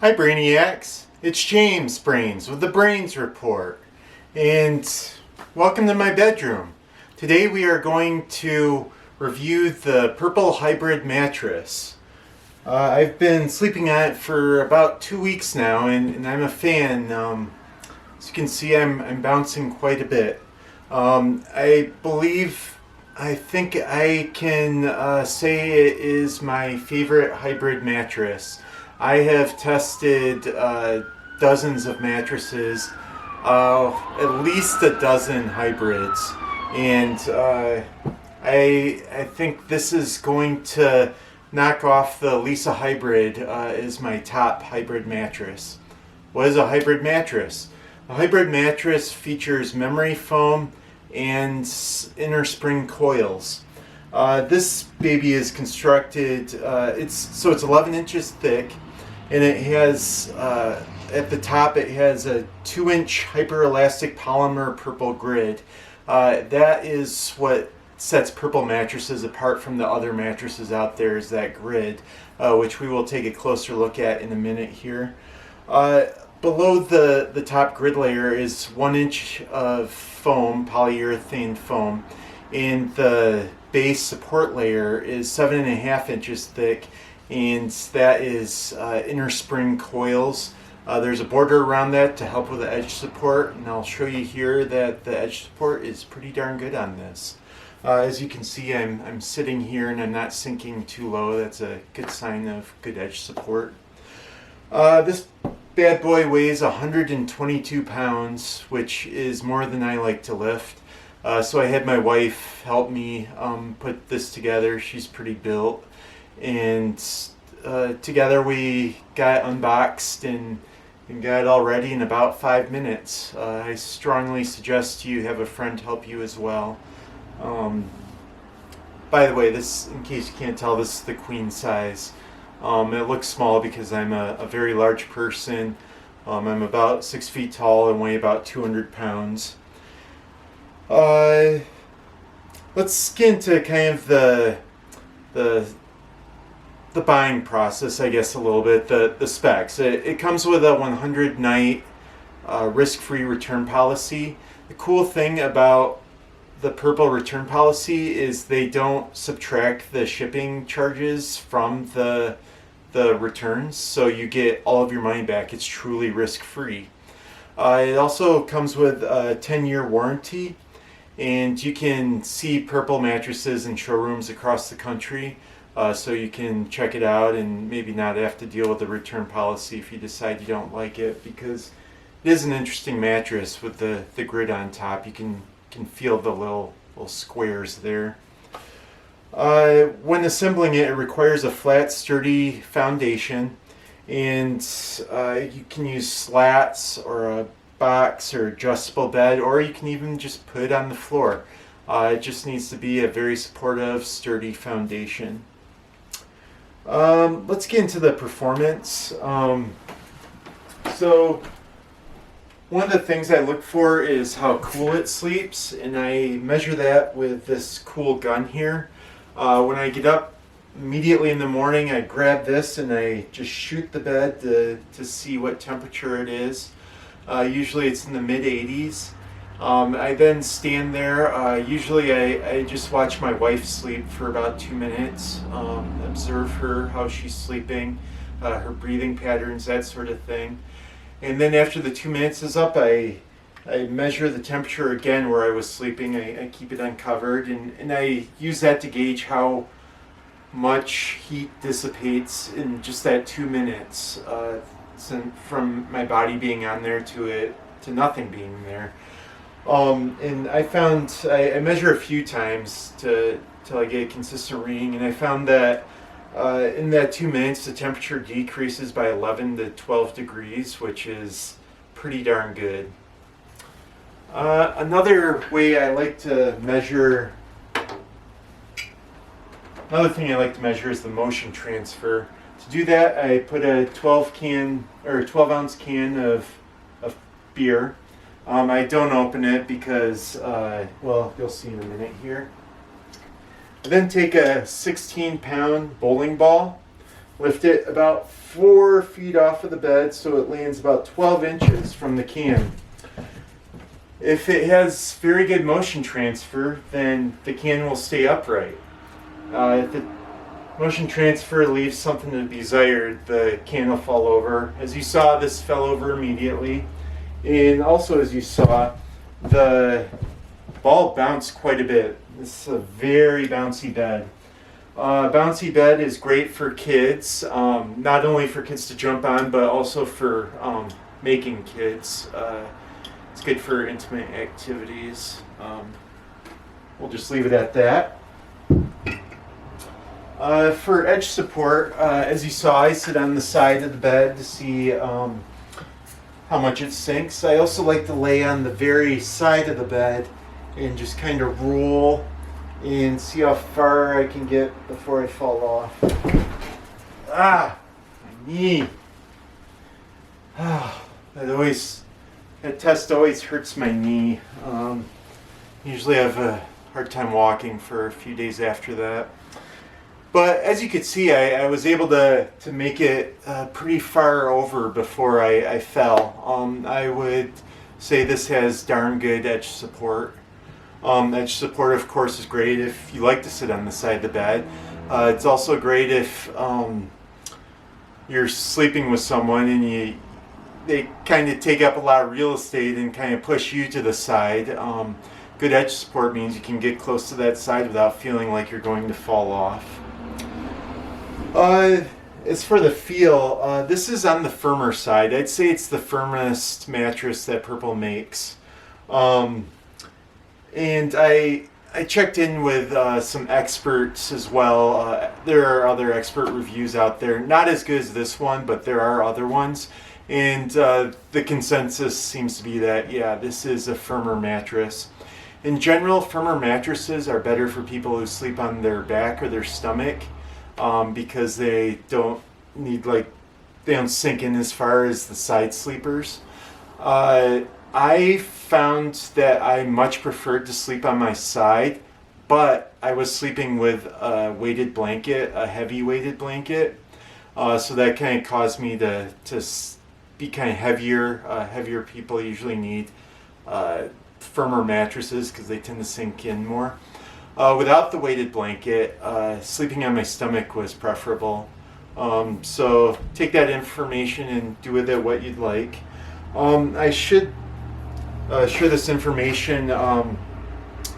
Hi Brainiacs, it's James Brains with the Brains Report, and welcome to my bedroom. Today we are going to review the Purple Hybrid Mattress. I've been sleeping on it for about 2 weeks now, and I'm a fan. As you can see, I'm bouncing quite a bit. I think I can say it is my favorite hybrid mattress. I have tested dozens of mattresses, at least a dozen hybrids, and I think this is going to knock off the Lisa Hybrid as my top hybrid mattress. What is a hybrid mattress? A hybrid mattress features memory foam and inner spring coils. This baby is constructed, it's 11 inches thick, and it has, at the top it has a 2-inch hyperelastic polymer purple grid. That is what sets Purple mattresses apart from the other mattresses out there, is that grid, which we will take a closer look at in a minute here. Below the top grid layer is 1 inch of foam, polyurethane foam, and the base support layer is 7.5 inches thick, and that is inner spring coils. There's a border around that to help with the edge support, and I'll show you here that the edge support is pretty darn good on this. As you can see, I'm sitting here and I'm not sinking too low. That's a good sign of good edge support. This bad boy weighs 122 pounds, which is more than I like to lift. So I had my wife help me put this together. She's pretty built. And together we got it unboxed and got it all ready in about 5 minutes. I strongly suggest you have a friend help you as well. By the way, this, in case you can't tell, this is the queen size. It looks small because I'm a very large person. I'm about 6 feet tall and weigh about 200 pounds. Let's get into kind of the buying process, I guess, a little bit. The specs. It comes with a 100-night risk-free return policy. The cool thing about the Purple return policy is they don't subtract the shipping charges from the returns, so you get all of your money back. It's truly risk-free. It also comes with a 10-year warranty, and you can see Purple mattresses in showrooms across the country, so you can check it out and maybe not have to deal with the return policy if you decide you don't like it, because it is an interesting mattress with the grid on top. You can feel the little squares there. When assembling it, it requires a flat, sturdy foundation, and you can use slats or a box or adjustable bed, or you can even just put it on the floor. It just needs to be a very supportive, sturdy foundation. Let's get into the performance. So one of the things I look for is how cool it sleeps, and I measure that with this cool gun here. When I get up immediately in the morning, I grab this and I just shoot the bed to see what temperature it is. Usually it's in the mid-80s. I then stand there. Usually I just watch my wife sleep for about 2 minutes, observe her, how she's sleeping, her breathing patterns, that sort of thing. And then after the 2 minutes is up, I measure the temperature again where I was sleeping. I keep it uncovered, and I use that to gauge how much heat dissipates in just that 2 minutes, from my body being on there to nothing being there. And I found I measure a few times till I get a consistent reading, and I found that in that 2 minutes the temperature decreases by 11 to 12 degrees, which is pretty darn good. Another thing I like to measure is the motion transfer. To do that, I put a 12 ounce can of beer. I don't open it because, well, you'll see in a minute here. I then take a 16-pound bowling ball, lift it about 4 feet off of the bed so it lands about 12 inches from the can. If it has very good motion transfer, then the can will stay upright. If the motion transfer leaves something to be desired, the can will fall over. As you saw, this fell over immediately. And also, as you saw, the ball bounced quite a bit. This is a very bouncy bed. Bouncy bed is great for kids, not only for kids to jump on, but also for making kids. It's good for intimate activities. We'll just leave it at that. For edge support, as you saw, I sit on the side of the bed to see how much it sinks. I also like to lay on the very side of the bed and just kind of roll and see how far I can get before I fall off. My knee. That test always hurts my knee. Usually I have a hard time walking for a few days after that. But as you could see, I was able to make it pretty far over before I fell. I would say this has darn good edge support. Edge support, of course, is great if you like to sit on the side of the bed. It's also great if you're sleeping with someone and they kind of take up a lot of real estate and kind of push you to the side. Good edge support means you can get close to that side without feeling like you're going to fall off. As for the feel, this is on the firmer side. I'd say it's the firmest mattress that Purple makes. And I checked in with some experts as well. There are other expert reviews out there. Not as good as this one, but there are other ones. And the consensus seems to be that, yeah, this is a firmer mattress. In general, firmer mattresses are better for people who sleep on their back or their stomach because they don't sink in as far as the side sleepers. I found that I much preferred to sleep on my side, but I was sleeping with a weighted blanket, a heavy weighted blanket. So that kind of caused me to be kind of heavier. Heavier people usually need firmer mattresses because they tend to sink in more. Without the weighted blanket, sleeping on my stomach was preferable. So take that information and do with it what you'd like. I should share this information.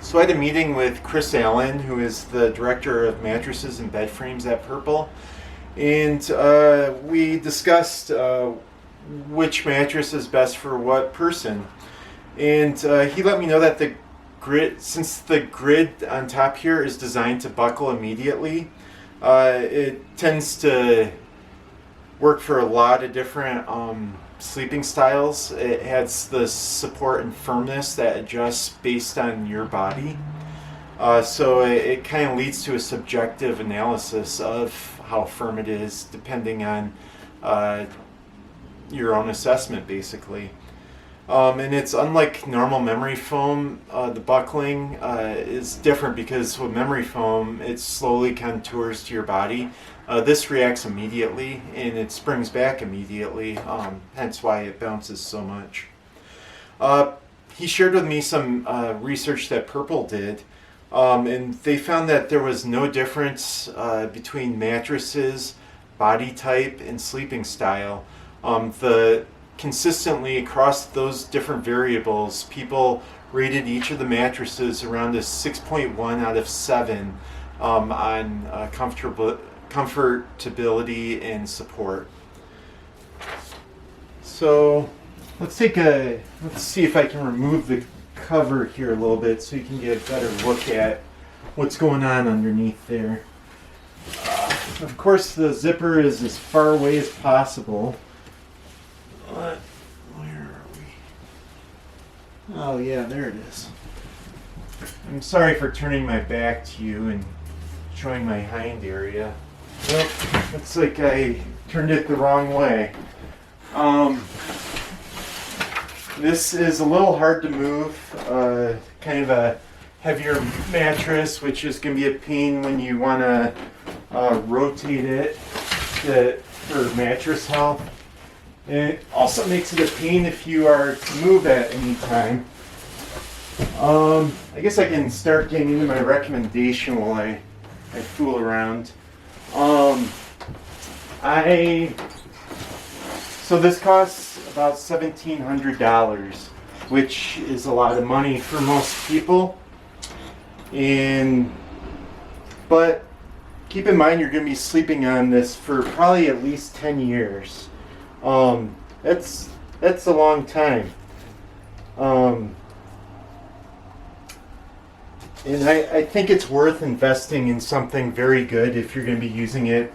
So I had a meeting with Chris Allen, who is the director of mattresses and bed frames at Purple, and we discussed which mattress is best for what person. And he let me know that since the grid on top here is designed to buckle immediately, it tends to work for a lot of different sleeping styles. It has the support and firmness that adjusts based on your body. So it kind of leads to a subjective analysis of how firm it is depending on your own assessment, basically. And it's unlike normal memory foam. The buckling is different because with memory foam, it slowly contours to your body. This reacts immediately and it springs back immediately, hence why it bounces so much. He shared with me some research that Purple did, and they found that there was no difference between mattresses, body type, and sleeping style. Consistently across those different variables, people rated each of the mattresses around a 6.1 out of 7 on comfortability and support. So let's see if I can remove the cover here a little bit so you can get a better look at what's going on underneath there. Of course, the zipper is as far away as possible. Where are we? Oh yeah, there it is. I'm sorry for turning my back to you and showing my hind area. Well, looks like I turned it the wrong way. This is a little hard to move. Kind of a heavier mattress, which is going to be a pain when you want to rotate it. that for mattress health. And it also makes it a pain if you are to move at any time. I guess I can start getting into my recommendation while I fool around. So this costs about $1,700, which is a lot of money for most people. But keep in mind you're going to be sleeping on this for probably at least 10 years. That's a long time. And I think it's worth investing in something very good if you're going to be using it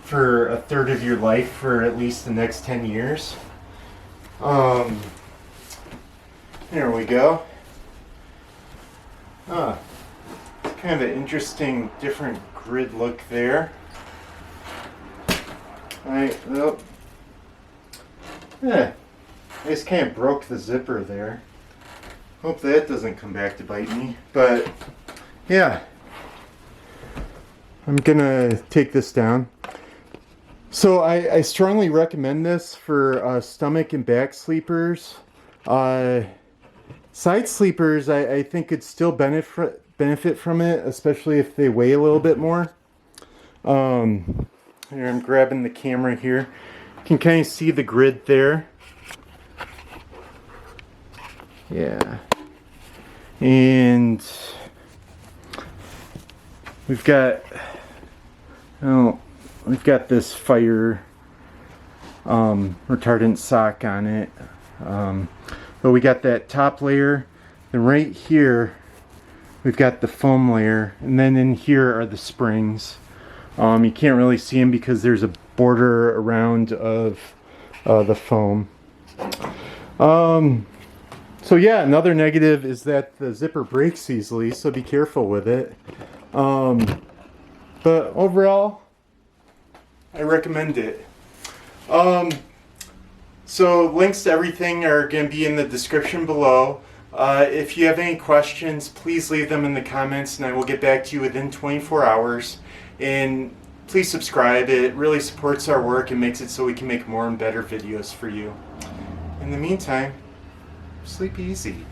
for a third of your life for at least the next 10 years. There we go. It's kind of an interesting, different grid look there. Alright, well, I just kind of broke the zipper there. Hope that doesn't come back to bite me. But, yeah. I'm gonna take this down. So I strongly recommend this for stomach and back sleepers. Side sleepers, I think could still benefit from it, especially if they weigh a little bit more. Here, I'm grabbing the camera here. You can kind of see the grid there. Yeah. And we've got this fire retardant sock on it. But we got that top layer. Then right here we've got the foam layer, and then in here are the springs. You can't really see them because there's a border around of the foam. So yeah, another negative is that the zipper breaks easily, so be careful with it. But overall, I recommend it. So links to everything are going to be in the description below. If you have any questions, please leave them in the comments and I will get back to you within 24 hours. And please subscribe. It really supports our work and makes it so we can make more and better videos for you. In the meantime, sleep easy.